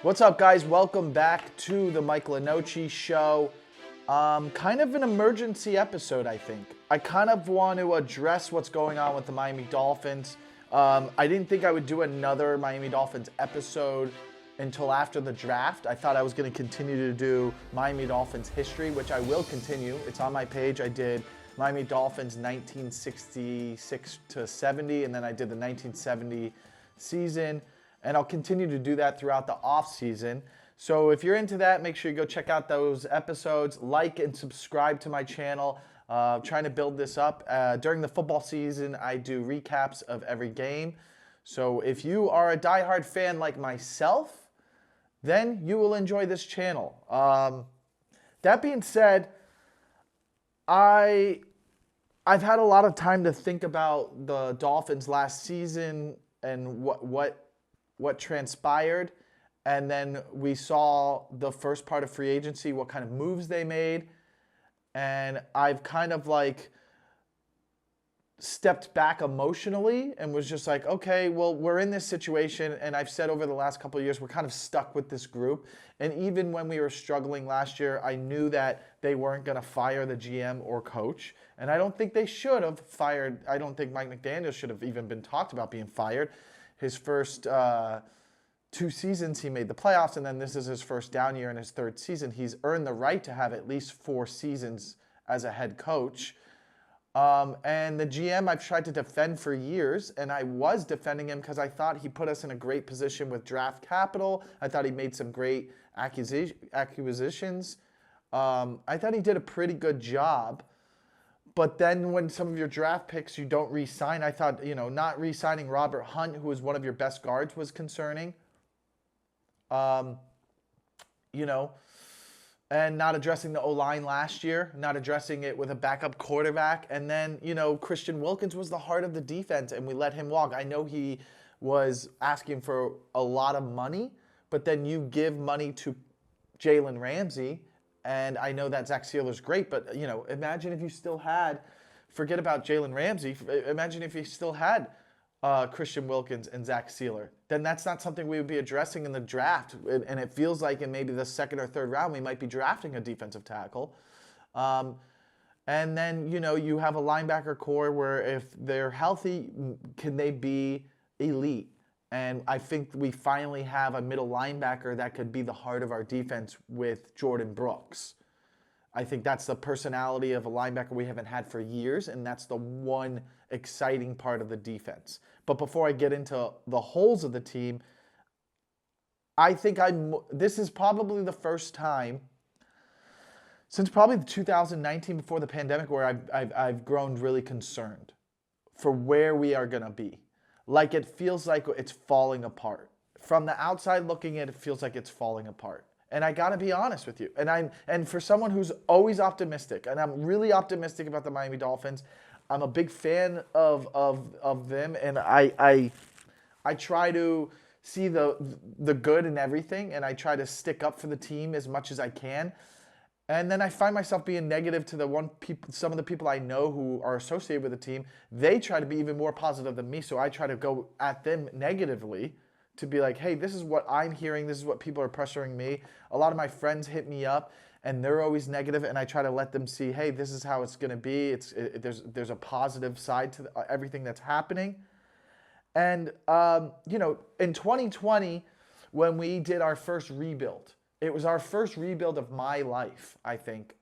What's up, guys? Welcome back to the Mike Lenoci show. Kind of an emergency episode, I think. I kind of want to address what's going on with the Miami Dolphins. I didn't think I would do another Miami Dolphins episode until after the draft. I thought I was going to continue to do Miami Dolphins history, which I will continue. It's on my page. I did Miami Dolphins 1966 to 70, and then I did the 1970 season. And I'll continue to do that throughout the off season. So if you're into that, make sure you go check out those episodes. Like and subscribe to my channel. Trying to build this up. During the football season, I do recaps of every game. So if you are a diehard fan like myself, then you will enjoy this channel. That being said, I've had a lot of time to think about the Dolphins last season and what transpired, and then we saw the first part of free agency, what kind of moves they made, and I've kind of like stepped back emotionally and was just like, okay, well, we're in this situation, and I've said over the last couple of years, we're kind of stuck with this group, and even when we were struggling last year, I knew that they weren't going to fire the GM or coach, and I don't think they should have fired. I don't think Mike McDaniel should have even been talked about being fired. His first 2 seasons, he made the playoffs, and then this is his first down year in his 3rd season. He's earned the right to have at least 4 seasons as a head coach. And the GM I've tried to defend for years, and I was defending him because I thought he put us in a great position with draft capital. I thought he made some great acquisitions. I thought he did a pretty good job. But then when some of your draft picks you don't re-sign, I thought, not re-signing Robert Hunt, who was one of your best guards, was concerning. And not addressing the O-line last year, not addressing it with a backup quarterback. And then, Christian Wilkins was the heart of the defense, and we let him walk. I know he was asking for a lot of money, but then you give money to Jalen Ramsey. And I know that Zach Sealer's great, but, imagine if you still had, forget about Jalen Ramsey, imagine if you still had Christian Wilkins and Zach Sealer. Then that's not something we would be addressing in the draft. And it feels like in maybe the 2nd or 3rd round, we might be drafting a defensive tackle. And then, you have a linebacker core where if they're healthy, can they be elite? And I think we finally have a middle linebacker that could be the heart of our defense with Jordan Brooks. I think that's the personality of a linebacker we haven't had for years, and that's the one exciting part of the defense. But before I get into the holes of the team, I think this is probably the first time since probably 2019 before the pandemic where I've grown really concerned for where we are going to be. Like it feels like it's falling apart. From the outside looking in, it feels like it's falling apart. And I got to be honest with you. And for someone who's always optimistic, and I'm really optimistic about the Miami Dolphins, I'm a big fan of them, and I try to see the good in everything, and I try to stick up for the team as much as I can. And then I find myself being negative to some of the people I know who are associated with the team. They try to be even more positive than me, so I try to go at them negatively to be like, hey, this is what I'm hearing. This is what people are pressuring me. A lot of my friends hit me up, and they're always negative, and I try to let them see, hey, this is how it's going to be. There's a positive side to everything that's happening. And, in 2020, when we did our first rebuild, it was our first rebuild of my life, I think.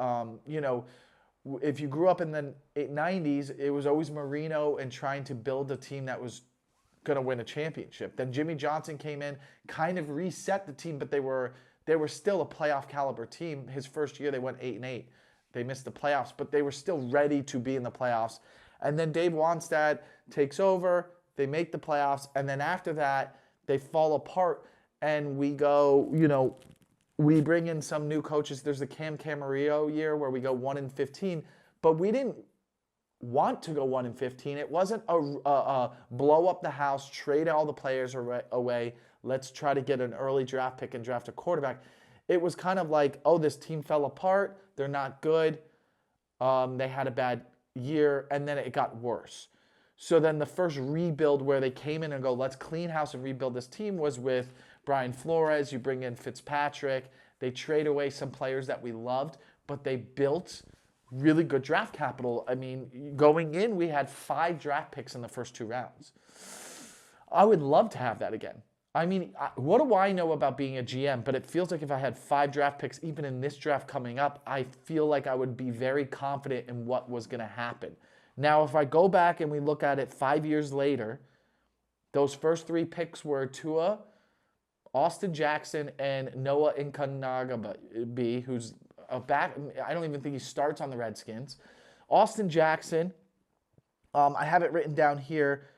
If you grew up in the 90s, it was always Marino and trying to build a team that was going to win a championship. Then Jimmy Johnson came in, kind of reset the team, but they were still a playoff caliber team. His first year, they went 8-8. They missed the playoffs, but they were still ready to be in the playoffs. And then Dave Wannstedt takes over. They make the playoffs, and then after that, they fall apart, and we go, we bring in some new coaches. There's the Cam Camarillo year where we go 1-15, but we didn't want to go 1-15. It wasn't a blow up the house, trade all the players away. Let's try to get an early draft pick and draft a quarterback. It was kind of like, oh, this team fell apart. They're not good. They had a bad year, and then it got worse. So then the first rebuild where they came in and go, let's clean house and rebuild this team was with Brian Flores. You bring in Fitzpatrick. They trade away some players that we loved, but they built really good draft capital. I mean, going in, we had 5 draft picks in the first 2 rounds. I would love to have that again. I mean, what do I know about being a GM? But it feels like if I had 5 draft picks, even in this draft coming up, I feel like I would be very confident in what was going to happen. Now, if I go back and we look at it 5 years later, those first 3 picks were Tua, Austin Jackson, and Noah Inkanagabe, who's a back. I don't even think he starts on the Redskins. Austin Jackson, I have it written down here.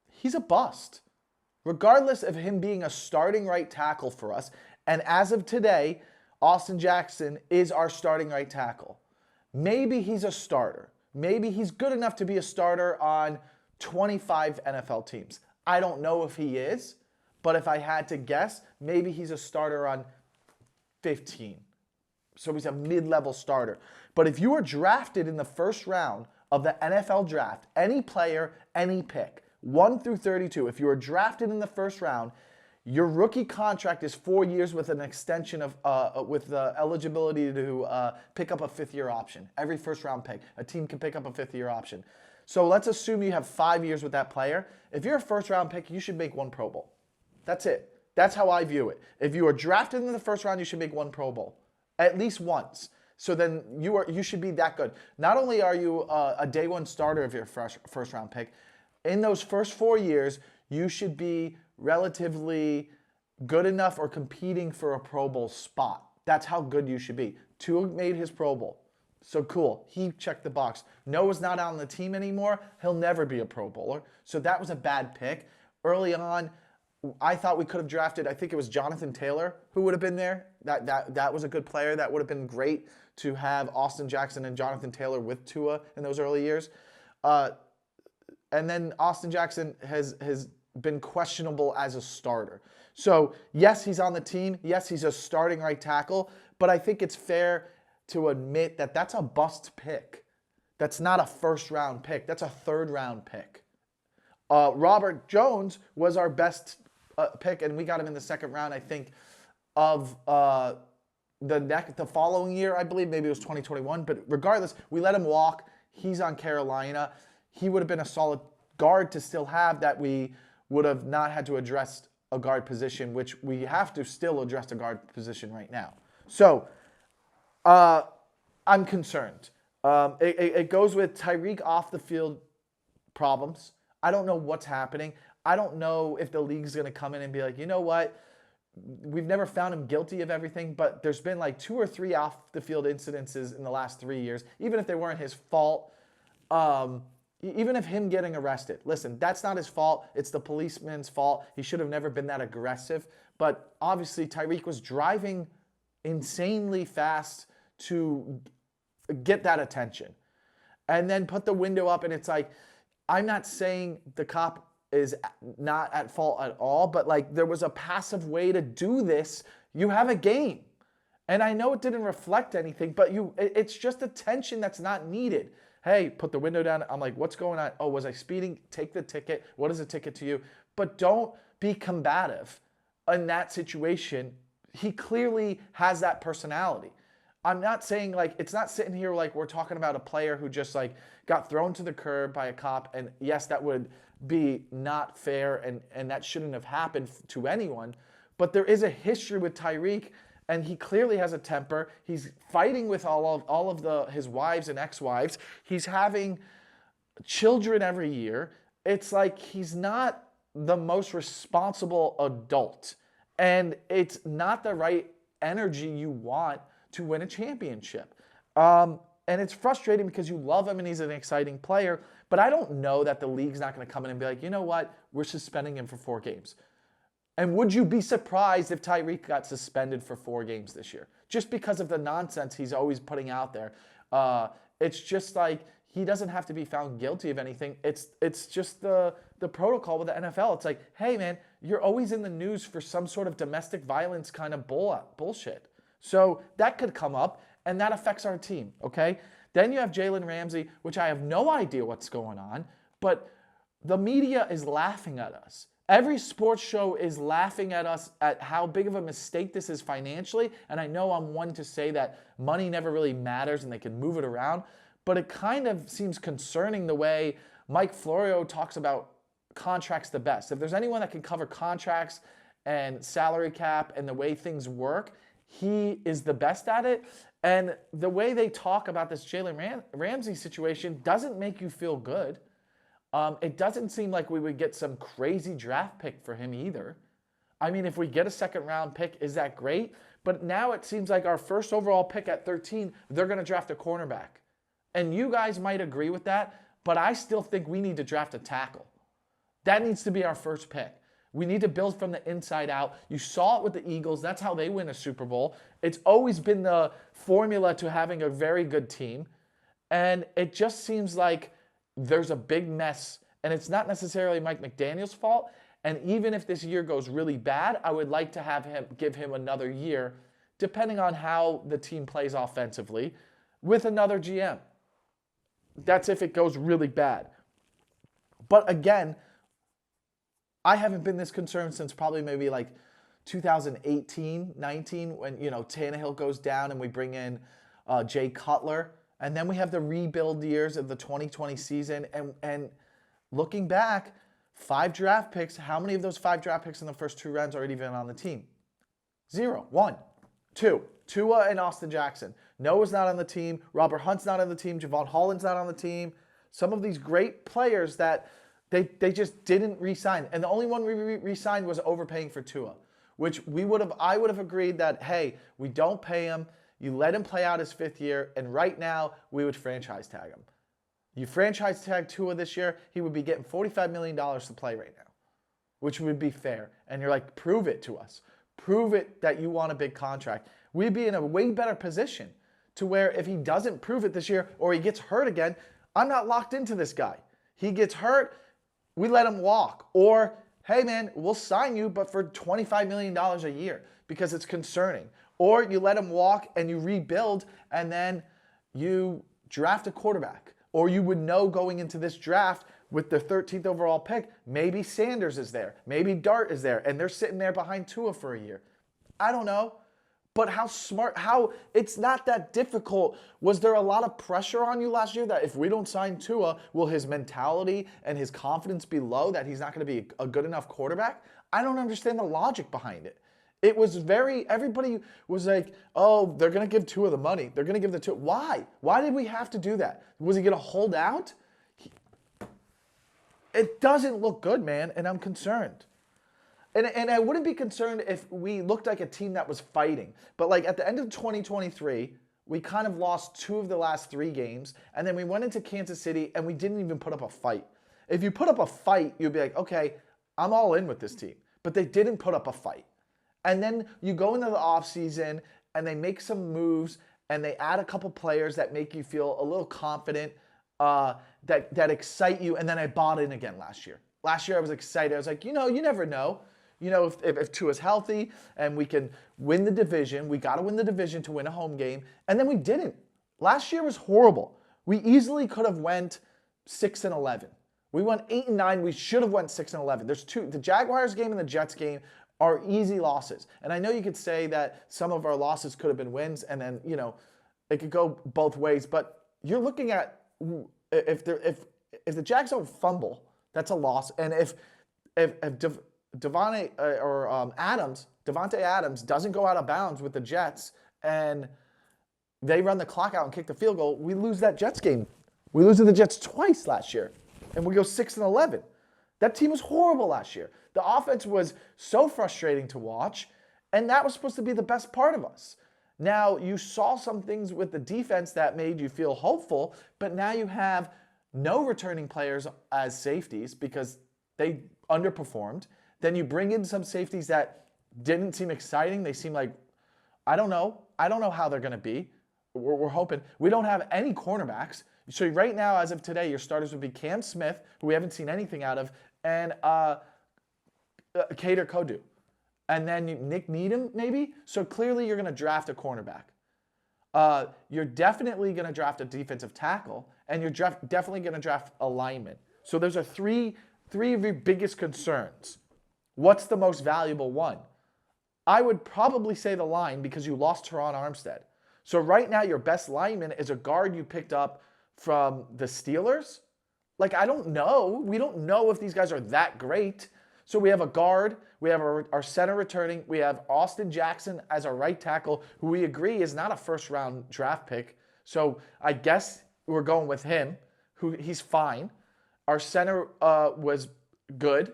He's a bust. Regardless of him being a starting right tackle for us, and as of today, Austin Jackson is our starting right tackle. Maybe he's a starter. Maybe he's good enough to be a starter on 25 NFL teams. I don't know if he is, but if I had to guess, maybe he's a starter on 15. So he's a mid-level starter. But if you were drafted in the first round of the NFL draft, any player, any pick, 1 through 32, if you were drafted in the first round, your rookie contract is 4 years with an extension of with the eligibility to pick up a 5th-year option. Every first-round pick, a team can pick up a 5th-year option. So let's assume you have 5 years with that player. If you're a first-round pick, you should make 1 Pro Bowl. That's it. That's how I view it. If you are drafted in the first round, you should make 1 Pro Bowl, at least once. So then you should be that good. Not only are you a day 1 starter of your first-round pick, in those first 4 years, you should be relatively good enough or competing for a Pro Bowl spot. That's how good you should be. Tua made his Pro Bowl. So cool. He checked the box. Noah's not on the team anymore. He'll never be a Pro Bowler. So that was a bad pick. Early on, I thought we could have drafted, I think it was Jonathan Taylor who would have been there. That was a good player. That would have been great to have Austin Jackson and Jonathan Taylor with Tua in those early years. And then Austin Jackson has been questionable as a starter. So, yes, he's on the team. Yes, he's a starting right tackle. But I think it's fair to admit that that's a bust pick. That's not a first-round pick. That's a third-round pick. Robert Jones was our best pick, and we got him in the second round, I think, of the following year, I believe. Maybe it was 2021. But regardless, we let him walk. He's on Carolina. He would have been a solid guard to still have that we would have not had to address a guard position, which we have to still address a guard position right now. So I'm concerned. It goes with Tyreek off the field problems. I don't know what's happening. I don't know if the league's going to come in and be like, you know what? We've never found him guilty of everything, but there's been like 2 or 3 off the field incidences in the last 3 years, even if they weren't his fault. Even if him getting arrested, listen, that's not his fault. It's the policeman's fault. He should have never been that aggressive. But obviously, Tyreek was driving insanely fast to get that attention. And then put the window up, and it's like, I'm not saying the cop is not at fault at all, but like there was a passive way to do this. You have a game. And I know it didn't reflect anything, but it's just attention that's not needed. Hey, put the window down. I'm like, what's going on? Oh, was I speeding? Take the ticket. What is a ticket to you? But don't be combative in that situation. He clearly has that personality. I'm not saying like, it's not sitting here like we're talking about a player who just like got thrown to the curb by a cop. And yes, that would be not fair and that shouldn't have happened to anyone. But there is a history with Tyreek. And he clearly has a temper. He's fighting with all of his wives and ex-wives. He's having children every year. It's like he's not the most responsible adult. And it's not the right energy you want to win a championship. And it's frustrating because you love him and he's an exciting player. But I don't know that the league's not going to come in and be like, you know what? We're suspending him for 4 games. And would you be surprised if Tyreek got suspended for 4 games this year? Just because of the nonsense he's always putting out there. It's just like he doesn't have to be found guilty of anything. It's just the protocol with the NFL. It's like, hey, man, you're always in the news for some sort of domestic violence kind of bullshit. So that could come up, and that affects our team, okay? Then you have Jalen Ramsey, which I have no idea what's going on. but the media is laughing at us. Every sports show is laughing at us at how big of a mistake this is financially. And I know I'm one to say that money never really matters and they can move it around. But it kind of seems concerning the way Mike Florio talks about contracts the best. If there's anyone that can cover contracts and salary cap and the way things work, he is the best at it. And the way they talk about this Jalen Ramsey situation doesn't make you feel good. It doesn't seem like we would get some crazy draft pick for him either. I mean, if we get a second-round pick, is that great? But now it seems like our first overall pick at 13, they're going to draft a cornerback. And you guys might agree with that, but I still think we need to draft a tackle. That needs to be our first pick. We need to build from the inside out. You saw it with the Eagles. That's how they win a Super Bowl. It's always been the formula to having a very good team. And it just seems like there's a big mess, and it's not necessarily Mike McDaniel's fault. And even if this year goes really bad, I would like to give him another year, depending on how the team plays offensively, with another GM. That's if it goes really bad. But again, I haven't been this concerned since probably maybe like 2018, 19, when, Tannehill goes down and we bring in Jay Cutler. And then we have the rebuild years of the 2020 season. And looking back, 5 draft picks, how many of those 5 draft picks in the first 2 rounds are even on the team? 0, 1, 2. Tua and Austin Jackson. Noah's not on the team. Robert Hunt's not on the team. Javon Holland's not on the team. Some of these great players that they just didn't re-sign. And the only one we re-signed was overpaying for Tua, which I would have agreed that, hey, we don't pay him. You let him play out his 5th year, and right now, we would franchise tag him. You franchise tag Tua this year, he would be getting $45 million to play right now, which would be fair. And you're like, prove it to us. Prove it that you want a big contract. We'd be in a way better position to where if he doesn't prove it this year or he gets hurt again, I'm not locked into this guy. He gets hurt, we let him walk. Or, hey, man, we'll sign you, but for $25 million a year because it's concerning. Or you let him walk and you rebuild and then you draft a quarterback. Or you would know going into this draft with the 13th overall pick, maybe Sanders is there. Maybe Dart is there. And they're sitting there behind Tua for a year. I don't know. But it's not that difficult. Was there a lot of pressure on you last year that if we don't sign Tua, will his mentality and his confidence be low, that he's not going to be a good enough quarterback? I don't understand the logic behind it. It was everybody was like, oh, they're going to give Tua the money. They're going to give the Tua. Why? Why did we have to do that? Was he going to hold out? It doesn't look good, man, and I'm concerned. And I wouldn't be concerned if we looked like a team that was fighting. But like at the end of 2023, we kind of lost 2 of the last 3 games, and then we went into Kansas City, and we didn't even put up a fight. If you put up a fight, you'd be like, okay, I'm all in with this team. But they didn't put up a fight. And then you go into the offseason and they make some moves and they add a couple players that make you feel a little confident, that excite you. And then I bought in again last year. Last year I was excited. I was like, you never know. If Tua's healthy and we can win the division, we got to win the division to win a home game. And then we didn't. Last year was horrible. We easily could have went 6-11. We went 8-9. We should have went 6-11. There's 2. The Jaguars game and the Jets game are easy losses. And I know you could say that some of our losses could have been wins and then, it could go both ways. But you're looking at if the Jags don't fumble, that's a loss. And if Davante Adams doesn't go out of bounds with the Jets and they run the clock out and kick the field goal, we lose that Jets game. We lose to the Jets twice last year, and we go 6-11. That team was horrible last year. The offense was so frustrating to watch, and that was supposed to be the best part of us. Now, you saw some things with the defense that made you feel hopeful, but now you have no returning players as safeties because they underperformed. Then you bring in some safeties that didn't seem exciting. They seem like, I don't know how they're going to be. We're hoping. We don't have any cornerbacks. So right now, as of today, your starters would be Cam Smith, who we haven't seen anything out of, and Kader Kodu. And then Nick Needham, maybe? So clearly you're going to draft a cornerback. You're definitely going to draft a defensive tackle, and you're definitely going to draft a lineman. So those are three of your biggest concerns. What's the most valuable one? I would probably say the line because you lost Teron Armstead. So right now your best lineman is a guard you picked up from the Steelers. Like, I don't know. We don't know if these guys are that great. So we have a guard. We have our center returning. We have Austin Jackson as our right tackle, who we agree is not a first-round draft pick. So I guess we're going with him, who he's fine. Our center was good.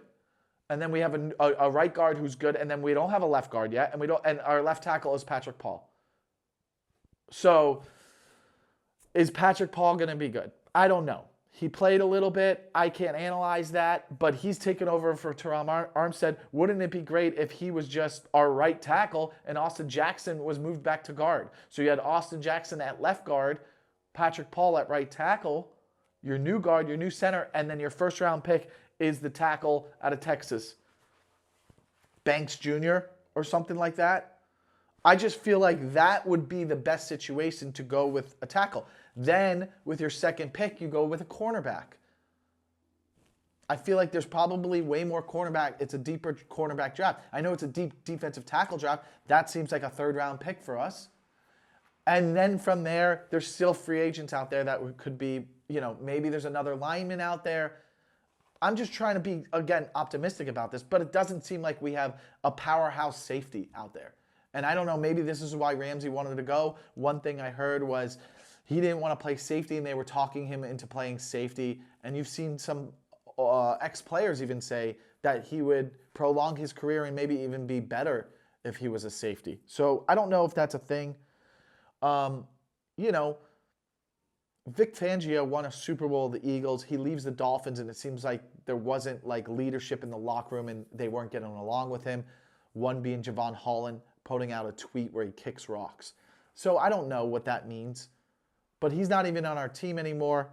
And then we have a right guard who's good. And then we don't have a left guard yet. And our left tackle is Patrick Paul. So is Patrick Paul going to be good? I don't know. He played a little bit. I can't analyze that, but he's taken over for Teron Armstead. Wouldn't it be great if he was just our right tackle and Austin Jackson was moved back to guard? So you had Austin Jackson at left guard, Patrick Paul at right tackle, your new guard, your new center, and then your first-round pick is the tackle out of Texas, Banks Jr. or something like that. I just feel like that would be the best situation to go with a tackle. Then, with your second pick, you go with a cornerback. I feel like there's probably way more cornerback. It's a deeper cornerback draft. I know it's a deep defensive tackle draft. That seems like a third-round pick for us. And then from there, there's still free agents out there that could be, maybe there's another lineman out there. I'm just trying to be, again, optimistic about this, but it doesn't seem like we have a powerhouse safety out there. And I don't know, maybe this is why Ramsey wanted to go. One thing I heard was he didn't want to play safety, and they were talking him into playing safety. And you've seen some ex-players even say that he would prolong his career and maybe even be better if he was a safety. So I don't know if that's a thing. Vic Fangio won a Super Bowl with the Eagles. He leaves the Dolphins, and it seems like there wasn't leadership in the locker room, and they weren't getting along with him. One being Javon Holland putting out a tweet where he kicks rocks. So I don't know what that means, but he's not even on our team anymore.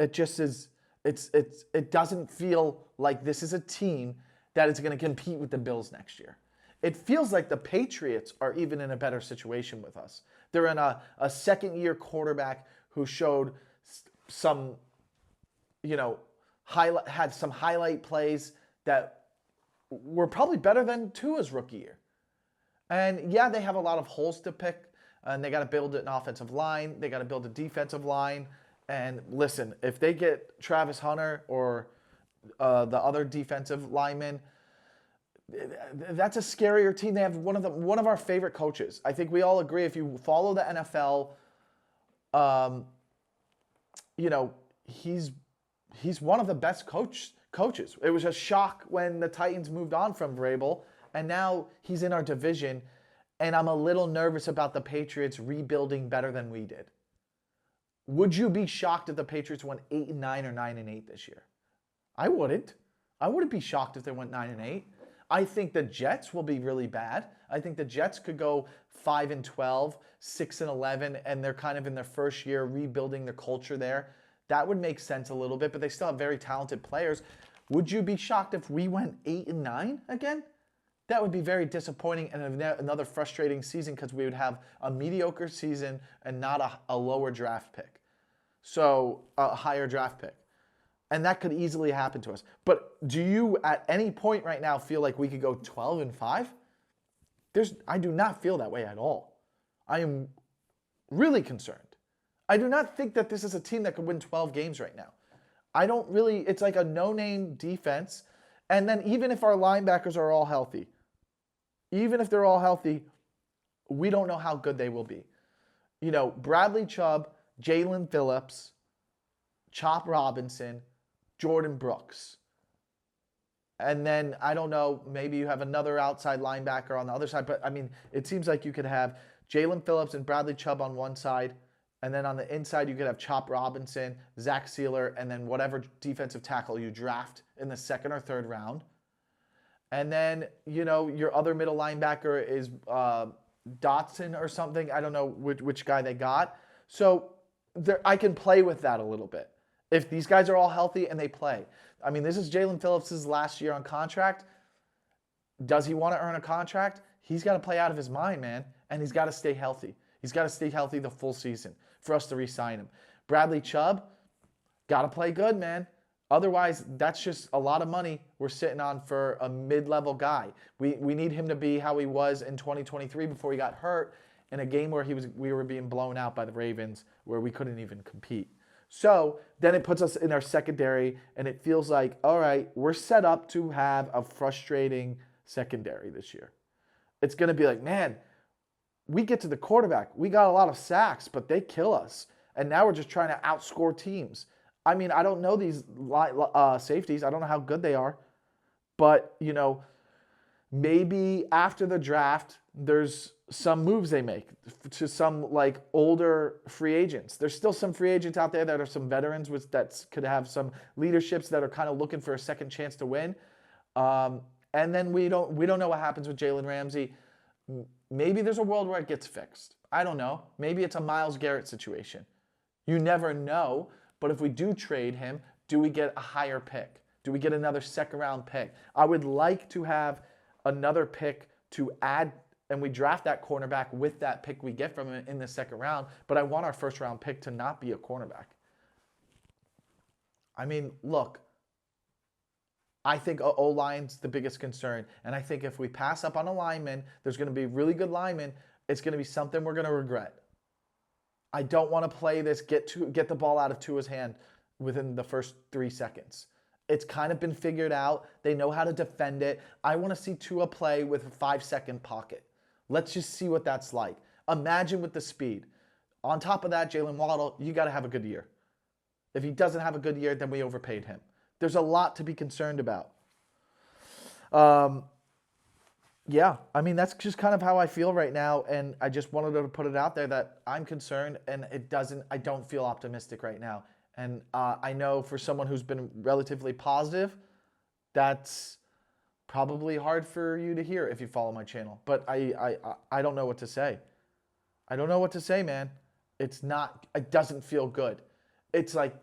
It just is. It doesn't feel like this is a team that is going to compete with the Bills next year. It feels like the Patriots are even in a better situation with us. They're in a second-year quarterback who showed some, had some highlight plays that were probably better than Tua's rookie year. And yeah, they have a lot of holes to pick, and they got to build an offensive line. They got to build a defensive line. And listen, if they get Travis Hunter or the other defensive lineman, that's a scarier team. They have one of our favorite coaches. I think we all agree if you follow the NFL, he's one of the best coaches. It was a shock when the Titans moved on from Vrabel, and now he's in our division, and I'm a little nervous about the Patriots rebuilding better than we did. Would you be shocked if the Patriots went 8-9 or 9-8 this year? I wouldn't. I wouldn't be shocked if they went 9-8. I think the Jets will be really bad. I think the Jets could go 5-12, 6-11, and they're kind of in their first year rebuilding their culture there. That would make sense a little bit, but they still have very talented players. Would you be shocked if we went 8-9 again? That would be very disappointing and another frustrating season because we would have a mediocre season and not a lower draft pick. So a higher draft pick. And that could easily happen to us. But do you at any point right now feel like we could go 12-5? I do not feel that way at all. I am really concerned. I do not think that this is a team that could win 12 games right now. It's like a no-name defense. And then even if our linebackers are all healthy, even if they're all healthy, we don't know how good they will be. Bradley Chubb, Jalen Phillips, Chop Robinson, Jordan Brooks. And then, I don't know, maybe you have another outside linebacker on the other side. But, it seems like you could have Jalen Phillips and Bradley Chubb on one side. And then on the inside, you could have Chop Robinson, Zach Sealer, and then whatever defensive tackle you draft in the second or third round. And then, your other middle linebacker is Dotson or something. I don't know which guy they got. So I can play with that a little bit. If these guys are all healthy and they play. This is Jalen Phillips' last year on contract. Does he want to earn a contract? He's got to play out of his mind, man. And he's got to stay healthy. He's got to stay healthy the full season. for us to re-sign him. Bradley Chubb, got to play good, man. Otherwise, that's just a lot of money we're sitting on for a mid-level guy. We need him to be how he was in 2023 before he got hurt in a game where we were being blown out by the Ravens, where we couldn't even compete. So then it puts us in our secondary, and it feels like, all right, we're set up to have a frustrating secondary this year. It's going to be like, man, we get to the quarterback. We got a lot of sacks, but they kill us. And now we're just trying to outscore teams. I mean, I don't know these safeties. I don't know how good they are. But, maybe after the draft, there's some moves they make to some like older free agents. There's still some free agents out there that are some veterans that could have some leaderships that are kind of looking for a second chance to win. And then we don't know what happens with Jalen Ramsey. Maybe there's a world where it gets fixed. I don't know. Maybe it's a Myles Garrett situation. You never know. But if we do trade him, do we get a higher pick? Do we get another second-round pick? I would like to have another pick to add, and we draft that cornerback with that pick we get from him in the second round, but I want our first-round pick to not be a cornerback. I mean, look, I think O-line's the biggest concern, and I think if we pass up on a lineman, there's going to be really good linemen, it's going to be something we're going to regret. I don't want to play this get the ball out of Tua's hand within the first 3 seconds. It's kind of been figured out. They know how to defend it. I want to see Tua play with a 5-second pocket. Let's just see what that's like. Imagine with the speed. On top of that, Jalen Waddle, you got to have a good year. If he doesn't have a good year, then we overpaid him. There's a lot to be concerned about. Yeah, I mean, that's just kind of how I feel right now, and I just wanted to put it out there that I'm concerned, and I don't feel optimistic right now. And I know for someone who's been relatively positive, that's probably hard for you to hear if you follow my channel. But I don't know what to say. I don't know what to say, man. It doesn't feel good. It's like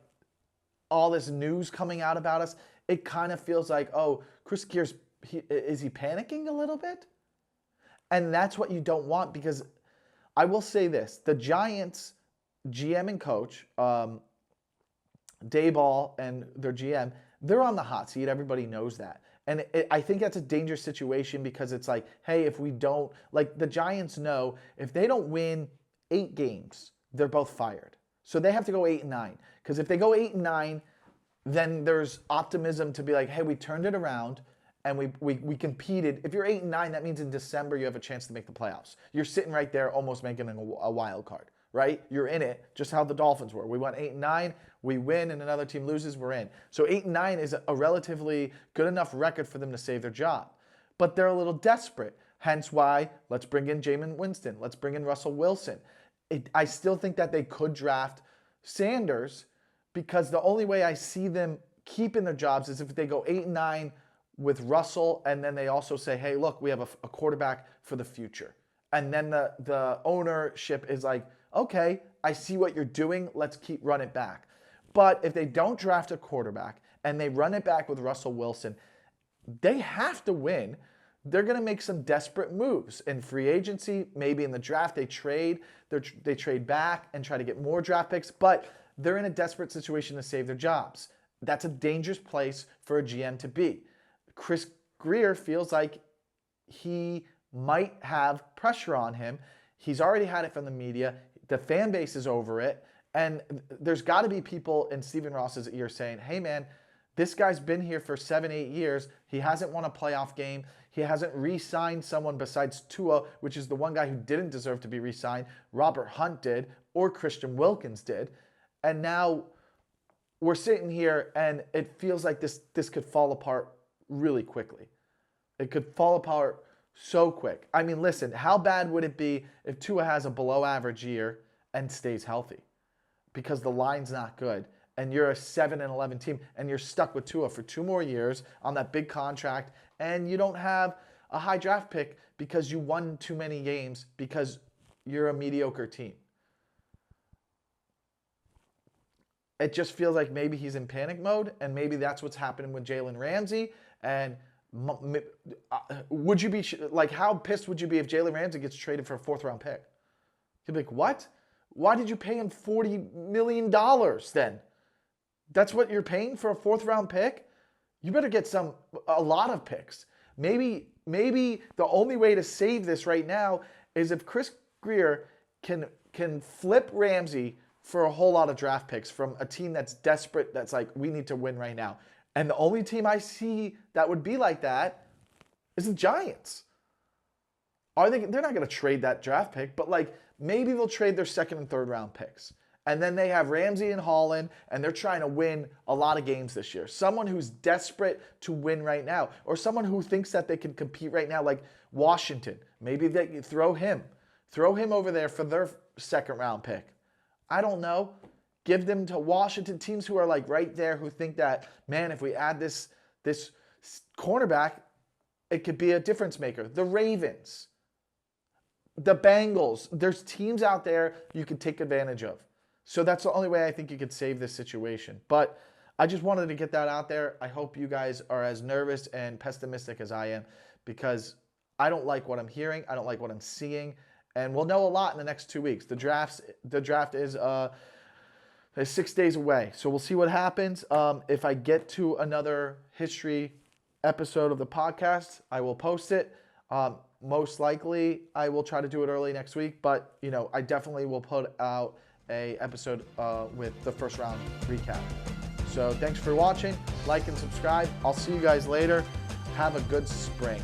all this news coming out about us. It kind of feels like, oh, Chris Gear's, is he panicking a little bit? And that's what you don't want, because I will say this. The Giants GM and coach, Dayball and their GM, they're on the hot seat. Everybody knows that. And I think that's a dangerous situation, because it's like, hey, if we don't, like the Giants know, if they don't win 8 games, they're both fired. So they have to go 8-9. Because if they go 8-9, then there's optimism to be like, hey, we turned it around and we competed. If you're 8-9, that means in December you have a chance to make the playoffs. You're sitting right there almost making a wild card, right? You're in it, just how the Dolphins were. We went 8-9, we win, and another team loses, we're in. So 8-9 is a relatively good enough record for them to save their job. But they're a little desperate, hence why let's bring in Jameis Winston. Let's bring in Russell Wilson. I still think that they could draft Sanders, because the only way I see them keeping their jobs is if they go 8-9 with Russell, and then they also say, hey, look, we have a quarterback for the future. And then the ownership is like, okay, I see what you're doing. Let's keep run it back. But if they don't draft a quarterback and they run it back with Russell Wilson, they have to win. They're going to make some desperate moves in free agency. Maybe in the draft they trade back and try to get more draft picks, but they're in a desperate situation to save their jobs. That's a dangerous place for a GM to be. Chris Grier feels like he might have pressure on him. He's already had it from the media. The fan base is over it. And there's got to be people in Stephen Ross's ear saying, hey, man, this guy's been here for 7-8 years. He hasn't won a playoff game. He hasn't re-signed someone besides Tua, which is the one guy who didn't deserve to be re-signed. Robert Hunt did, or Christian Wilkins did. And now we're sitting here, and it feels like this could fall apart really quickly. It could fall apart so quick. I mean, listen, how bad would it be if Tua has a below-average year and stays healthy? Because the line's not good, and you're a 7-11 team, and you're stuck with Tua for 2 more years on that big contract, and you don't have a high draft pick because you won too many games because you're a mediocre team. It just feels like maybe he's in panic mode, and maybe that's what's happening with Jalen Ramsey. And would you be like, how pissed would you be if Jalen Ramsey gets traded for a 4th-round pick? You'd be like, what? Why did you pay him $40 million then? That's what you're paying for a 4th round pick? You better get a lot of picks. Maybe the only way to save this right now is if Chris Grier can flip Ramsey for a whole lot of draft picks from a team that's desperate, that's like, we need to win right now. And the only team I see that would be like that is the Giants. They're not going to trade that draft pick, but like maybe they'll trade their 2nd and 3rd round picks. And then they have Ramsey and Holland, and they're trying to win a lot of games this year. Someone who's desperate to win right now, or someone who thinks that they can compete right now, like Washington. Maybe they throw him over there for their 2nd round pick. I don't know. Give them to Washington, teams who are like right there, who think that, man, if we add this cornerback, it could be a difference maker. The Ravens, the Bengals. There's teams out there you can take advantage of. So that's the only way I think you could save this situation. But I just wanted to get that out there. I hope you guys are as nervous and pessimistic as I am, because I don't like what I'm hearing. I don't like what I'm seeing. And we'll know a lot in the next 2 weeks. The draft is 6 days away. So we'll see what happens. If I get to another history episode of the podcast, I will post it. Most likely, I will try to do it early next week. But, I definitely will put out a episode with the 1st round recap. So thanks for watching. Like and subscribe. I'll see you guys later. Have a good spring.